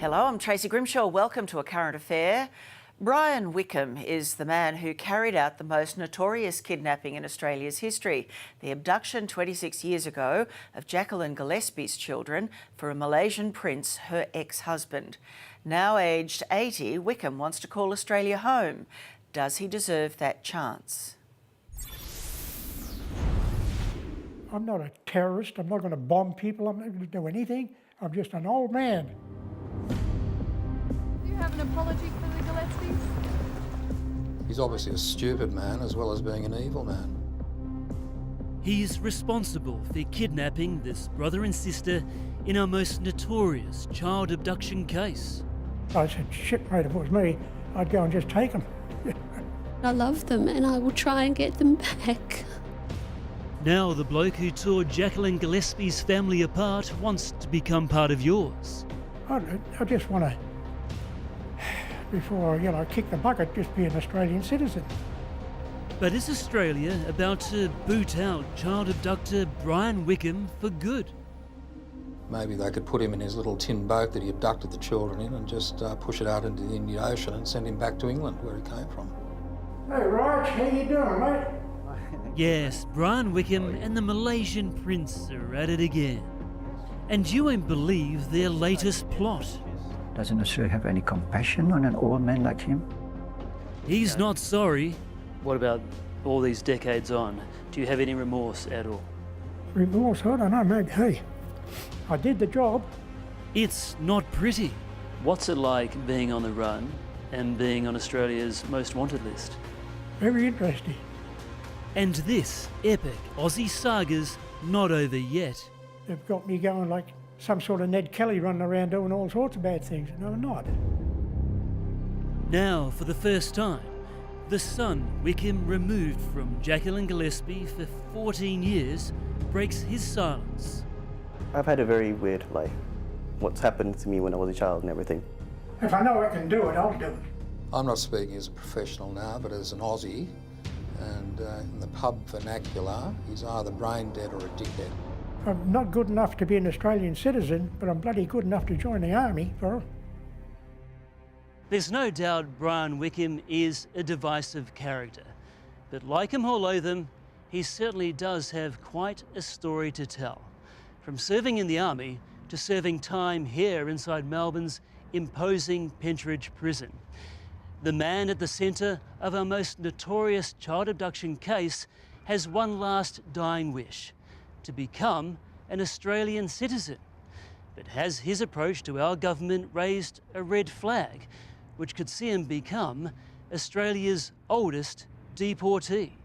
Hello, I'm Tracy Grimshaw. Welcome to A Current Affair. Brian Wickham is the man who carried out the most notorious kidnapping in Australia's history, the abduction 26 years ago of Jacqueline Gillespie's children for a Malaysian prince, her ex-husband. Now aged 80, Wickham wants to call Australia home. Does he deserve that chance? I'm not a terrorist. I'm not going to bomb people. I'm not going to do anything. I'm just an old man. Do you have an apology for the Gillespies? He's obviously a stupid man as well as being an evil man. He's responsible for kidnapping this brother and sister in our most notorious child abduction case. I said, shit, mate, if it was me, I'd go and just take them. I love them and I will try and get them back. Now the bloke who tore Jacqueline Gillespie's family apart wants to become part of yours. I just want to, before I kick the bucket, just be an Australian citizen. But is Australia about to boot out child abductor Brian Wickham for good? Maybe they could put him in his little tin boat that he abducted the children in and just push it out into the Indian Ocean and send him back to England, where he came from. Hey, Raj, how you doing, mate? Yes, Brian Wickham and the Malaysian prince are at it again. And you won't believe their latest plot. Doesn't Australia have any compassion on an old man like him? He's not sorry. What about all these decades on? Do you have any remorse at all? Remorse? I don't know, mate. Hey, I did the job. It's not pretty. What's it like being on the run and being on Australia's most wanted list? Very interesting. And this epic Aussie saga's not over yet. They've got me going like some sort of Ned Kelly running around doing all sorts of bad things, and I'm not. Now, for the first time, the son Wickham removed from Jacqueline Gillespie for 14 years breaks his silence. I've had a very weird life. What's happened to me when I was a child and everything. If I know I can do it, I'll do it. I'm not speaking as a professional now, but as an Aussie, and in the pub vernacular, he's either brain dead or a dickhead. I'm not good enough to be an Australian citizen, but I'm bloody good enough to join the army, for. There's no doubt Brian Wickham is a divisive character, but like him or loathe him, he certainly does have quite a story to tell. From serving in the army to serving time here inside Melbourne's imposing Pentridge prison. The man at the centre of our most notorious child abduction case has one last dying wish: to become an Australian citizen. But has his approach to our government raised a red flag, which could see him become Australia's oldest deportee?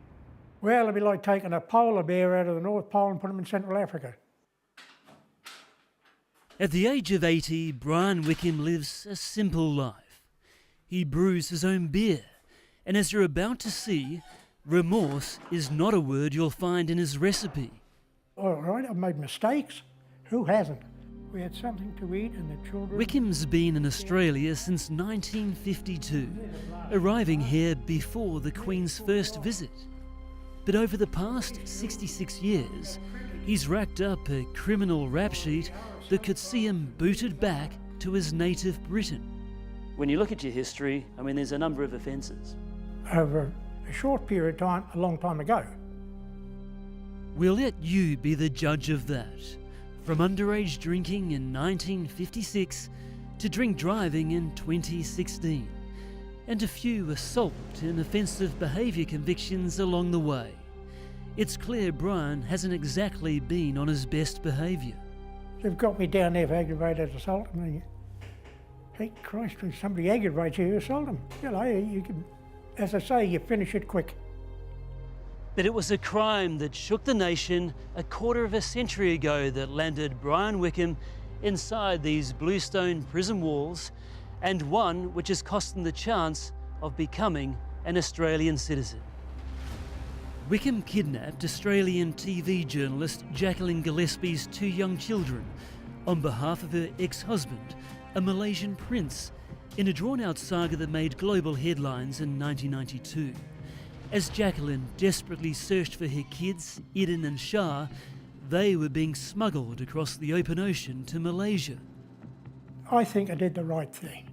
Well, it'd be like taking a polar bear out of the North Pole and putting him in Central Africa. At the age of 80, Brian Wickham lives a simple life. He brews his own beer, and as you're about to see, remorse is not a word you'll find in his recipe. All right, I've made mistakes. Who hasn't? We had something to eat and the children... Wickham's been in Australia since 1952, arriving here before the Queen's first visit. But over the past 66 years, he's racked up a criminal rap sheet that could see him booted back to his native Britain. When you look at your history, I mean, there's a number of offences. Over a short period of time, a long time ago. We'll let you be the judge of that. From underage drinking in 1956 to drink driving in 2016, and a few assault and offensive behaviour convictions along the way. It's clear Brian hasn't exactly been on his best behaviour. They've got me down there for aggravated assault. I mean, hey Christ, when somebody aggravates you, you assault them. You can, as I say, you finish it quick. But it was a crime that shook the nation a quarter of a century ago that landed Brian Wickham inside these bluestone prison walls, and one which has cost him the chance of becoming an Australian citizen. Wickham kidnapped Australian TV journalist Jacqueline Gillespie's 2 young children on behalf of her ex-husband, a Malaysian prince, in a drawn-out saga that made global headlines in 1992. As Jacqueline desperately searched for her kids, Eden and Shah, they were being smuggled across the open ocean to Malaysia. I think I did the right thing,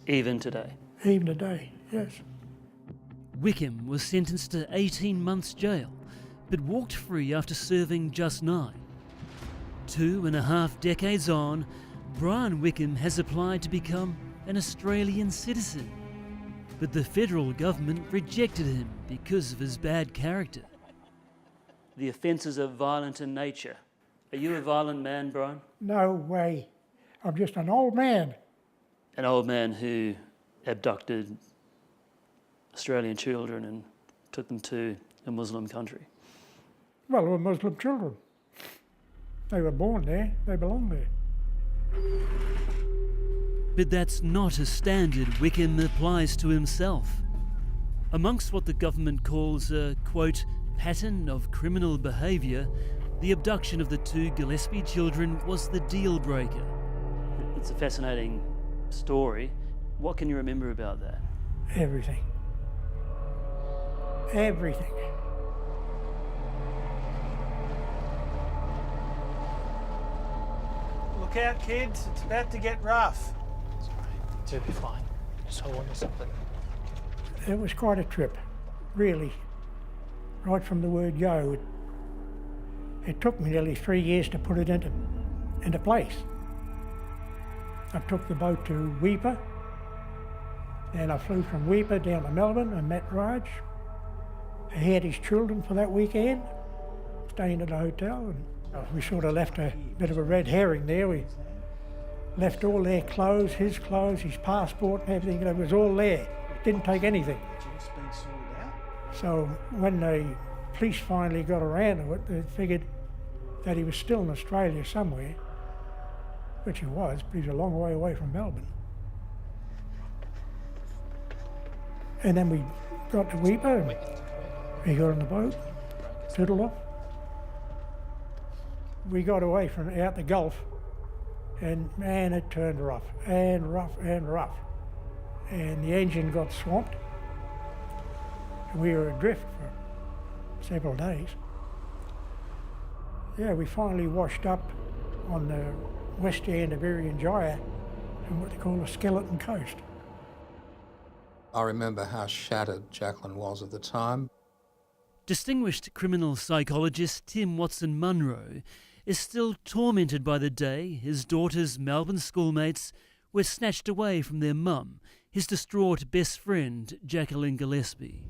Even today. even today, yes. Wickham was sentenced to 18 months jail, but walked free after serving just 9. 2.5 decades on, Brian Wickham has applied to become an Australian citizen. But the federal government rejected him because of his bad character. The offences are violent in nature. Are you a violent man, Brian? No way. I'm just an old man. An old man who abducted Australian children and took them to a Muslim country. Well, they were Muslim children. They were born there, they belong there. But that's not a standard Wickham applies to himself. Amongst what the government calls a, quote, pattern of criminal behaviour, the abduction of the 2 Gillespie children was the deal breaker. It's a fascinating story. What can you remember about that? Everything. Everything. Look out, kids. It's about to get rough. Sorry, it'll be fine. Just hold on to something. It was quite a trip, really. Right from the word go. It took me nearly 3 years to put it into place. I took the boat to Weipa, and I flew from Weipa down to Melbourne and met Raj. He had his children for that weekend, staying at a hotel, and we sort of left a bit of a red herring there. We left all their clothes, his passport and everything. It was all there. Didn't take anything. So when the police finally got around to it, they figured that he was still in Australia somewhere, which he was, but he's a long way away from Melbourne. And then we got to Weipa, and he got on the boat, toodled off. We got away from out the Gulf, and man, it turned rough and rough and rough. And the engine got swamped, and we were adrift for several days. Yeah, we finally washed up on the west end of Irian Jaya in what they call the Skeleton Coast. I remember how shattered Jacqueline was at the time. Distinguished criminal psychologist Tim Watson-Munro is still tormented by the day his daughter's Melbourne schoolmates were snatched away from their mum, his distraught best friend, Jacqueline Gillespie.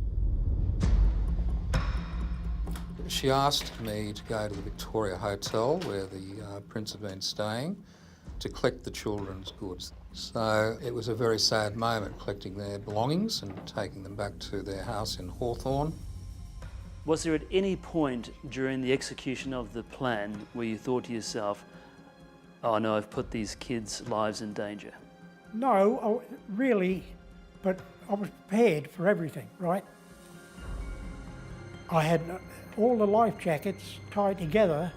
She asked me to go to the Victoria Hotel where the Prince had been staying to collect the children's goods. So it was a very sad moment, collecting their belongings and taking them back to their house in Hawthorn. Was there at any point during the execution of the plan where you thought to yourself, oh no, I've put these kids' lives in danger? No, really, but I was prepared for everything, right? I had all the life jackets tied together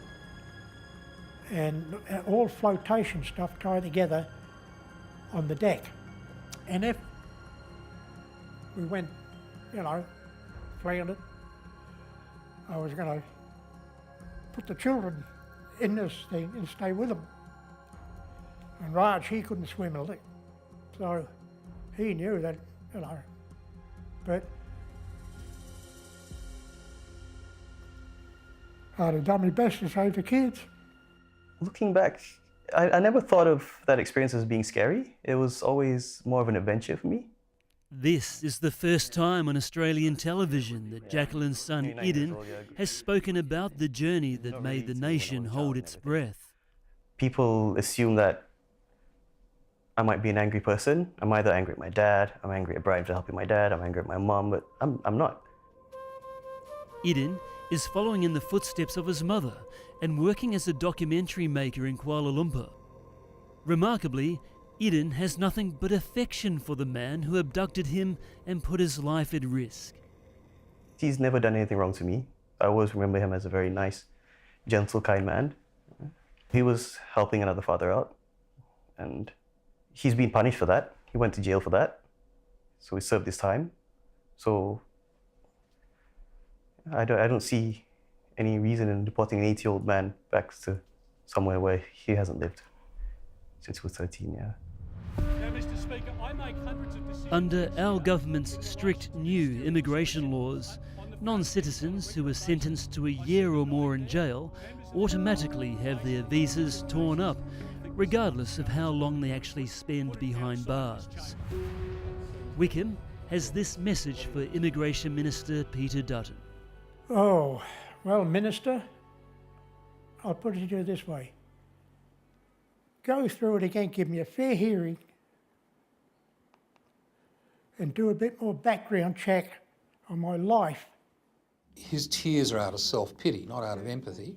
and all flotation stuff tied together on the deck. And if we went, floundered, I was going to put the children in this thing and stay with them. And Raj, he couldn't swim a lick, so he knew that, but I'd have done my best to save the kids. Looking back, I never thought of that experience as being scary. It was always more of an adventure for me. This is the first time on Australian television that Jacqueline's son Eden has spoken about the journey that made the nation hold its breath. People assume that I might be an angry person. I'm either angry at my dad, I'm angry at Brian for helping my dad, I'm angry at my mum, but I'm not. Eden is following in the footsteps of his mother and working as a documentary maker in Kuala Lumpur. Remarkably, Eden has nothing but affection for the man who abducted him and put his life at risk. He's never done anything wrong to me. I always remember him as a very nice, gentle, kind man. He was helping another father out, and he's been punished for that. He went to jail for that, so he served his time. So I don't see any reason in deporting an 80-year-old man back to somewhere where he hasn't lived since he was 13, yeah. Under our government's strict new immigration laws, non-citizens who are sentenced to a year or more in jail automatically have their visas torn up, regardless of how long they actually spend behind bars. Wickham has this message for Immigration Minister Peter Dutton. Oh, well, Minister, I'll put it to you this way. Go through it again, give me a fair hearing, and do a bit more background check on my life. His tears are out of self-pity, not out of empathy.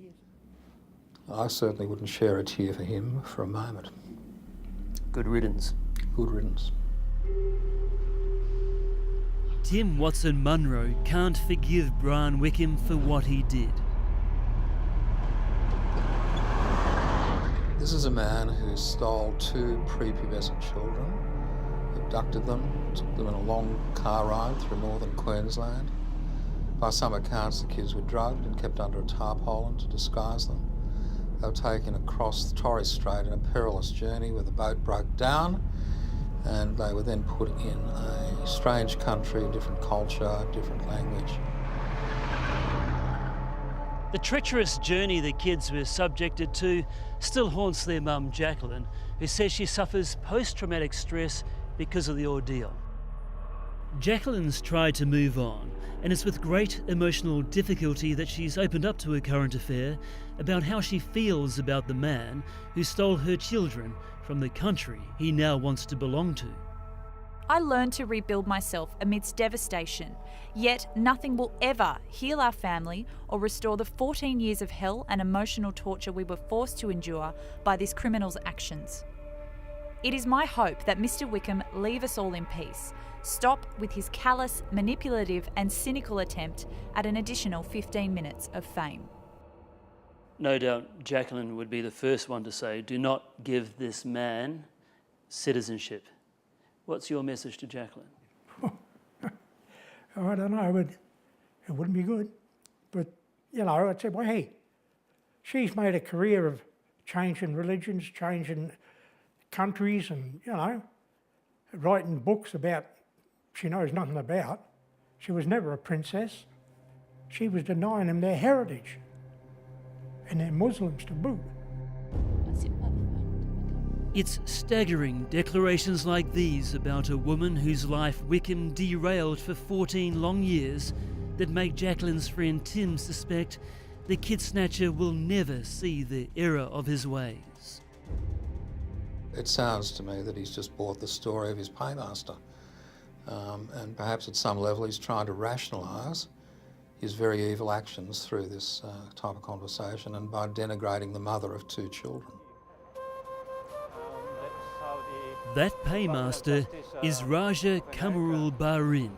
I certainly wouldn't share a tear for him for a moment. Good riddance. Good riddance. Tim Watson-Munro can't forgive Brian Wickham for what he did. This is a man who stole 2 prepubescent children, abducted them, took them on a long car ride through northern Queensland. By some accounts, the kids were drugged and kept under a tarpaulin to disguise them. They were taken across the Torres Strait in a perilous journey where the boat broke down, and they were then put in a strange country, different culture, different language. The treacherous journey the kids were subjected to still haunts their mum, Jacqueline, who says she suffers post-traumatic stress because of the ordeal. Jacqueline's tried to move on, and it's with great emotional difficulty that she's opened up to her current affair about how she feels about the man who stole her children from the country he now wants to belong to. I learned to rebuild myself amidst devastation, yet nothing will ever heal our family or restore the 14 years of hell and emotional torture we were forced to endure by this criminal's actions. It is my hope that Mr. Wickham leave us all in peace, stop with his callous, manipulative and cynical attempt at an additional 15 minutes of fame. No doubt Jacqueline would be the first one to say, do not give this man citizenship. What's your message to Jacqueline? I don't know, but it wouldn't be good. But, you know, I'd say, well, hey, she's made a career of changing religions, changing countries and, you know, writing books about she knows nothing about. She was never a princess. She was denying them their heritage. And they're Muslims to boot. It's staggering declarations like these about a woman whose life Wickham derailed for 14 long years that make Jacqueline's friend Tim suspect the kid snatcher will never see the error of his ways. It sounds to me that he's just bought the story of his paymaster. And perhaps at some level he's trying to rationalise his very evil actions through this type of conversation and by denigrating the mother of 2 children. That paymaster is Raja Kamarul Barin,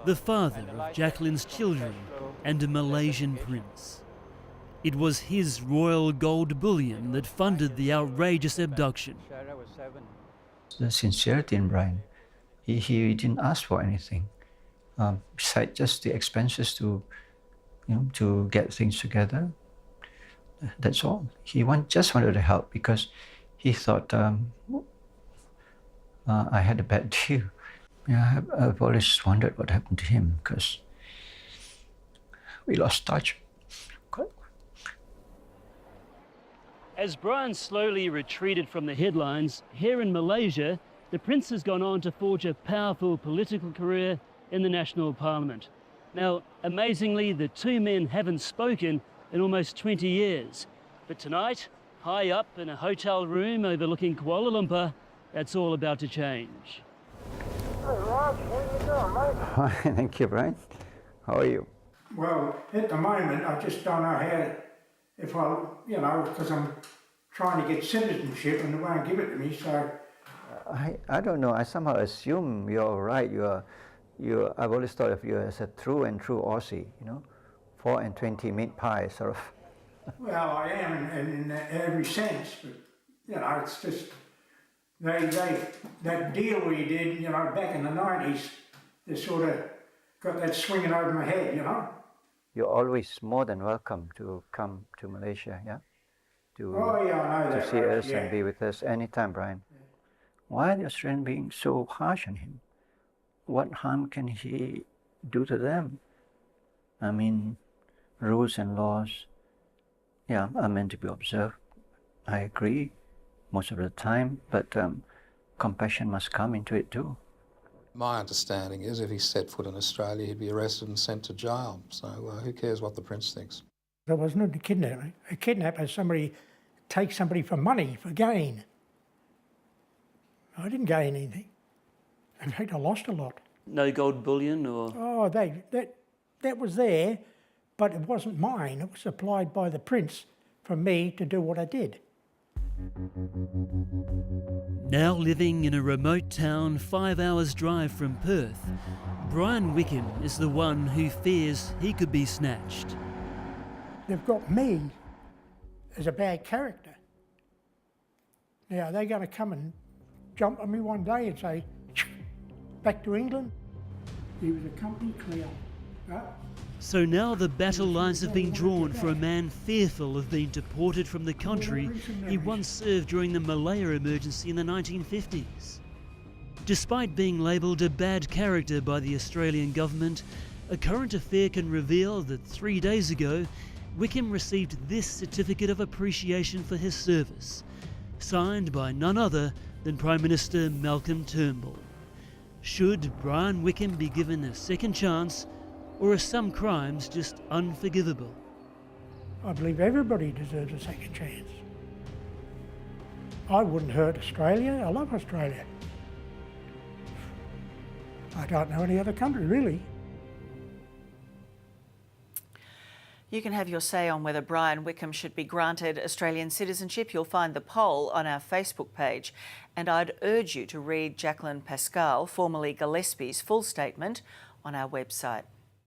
the father of Jacqueline's children and a Malaysian prince. It was his royal gold bullion that funded the outrageous abduction. The sincerity in Brian, he didn't ask for anything, besides just the expenses to, you know, to get things together. That's all. He just wanted to help because he thought I had a bad deal. Yeah, I've always wondered what happened to him because we lost touch. As Brian slowly retreated from the headlines, here in Malaysia, the prince has gone on to forge a powerful political career in the National Parliament. Now, amazingly, the 2 men haven't spoken in almost 20 years. But tonight, high up in a hotel room overlooking Kuala Lumpur, that's all about to change. Hey, Raj, how are you doing, mate? Hi, thank you, Brian. How are you? Well, at the moment, I just don't know how, if I, you know, because I'm trying to get citizenship and they won't give it to me, so... I don't know. I somehow assume you're right. I've always thought of you as a true Aussie, you know, 4 and 20 meat pie, sort of. Well, I am in every sense, but, you know, it's just... that deal we did, you know, back in the 90s, they sort of got that swinging over my head, you know. You're always more than welcome to come to Malaysia, yeah? Oh, yeah, I know that. To see us yeah. and be with us anytime, Brian. Why are the Australians being so harsh on him? What harm can he do to them? I mean, rules and laws, yeah, are meant to be observed. I agree most of the time, but compassion must come into it too. My understanding is if he set foot in Australia, he'd be arrested and sent to jail. So who cares what the Prince thinks? There was not a kidnapping. A kidnap is somebody takes somebody for money, for gain. I didn't gain anything. In fact, I lost a lot. No gold bullion or? Oh, that was there, but it wasn't mine. It was supplied by the Prince for me to do what I did. Now living in a remote town 5 hours drive from Perth, Brian Wickham is the one who fears he could be snatched. They've got me as a bad character. Now, they're going to come and jump on me one day and say, back to England. He was a company clown. So now the battle lines have been drawn for a man fearful of being deported from the country he once served during the Malaya emergency in the 1950s. Despite being labelled a bad character by the Australian government, A Current Affair can reveal that 3 days ago, Wickham received this certificate of appreciation for his service, signed by none other than Prime Minister Malcolm Turnbull. Should Brian Wickham be given a second chance, or are some crimes just unforgivable? I believe everybody deserves a second chance. I wouldn't hurt Australia. I love Australia. I don't know any other country, really. You can have your say on whether Brian Wickham should be granted Australian citizenship. You'll find the poll on our Facebook page. And I'd urge you to read Jacqueline Pascal, formerly Gillespie's, full statement on our website.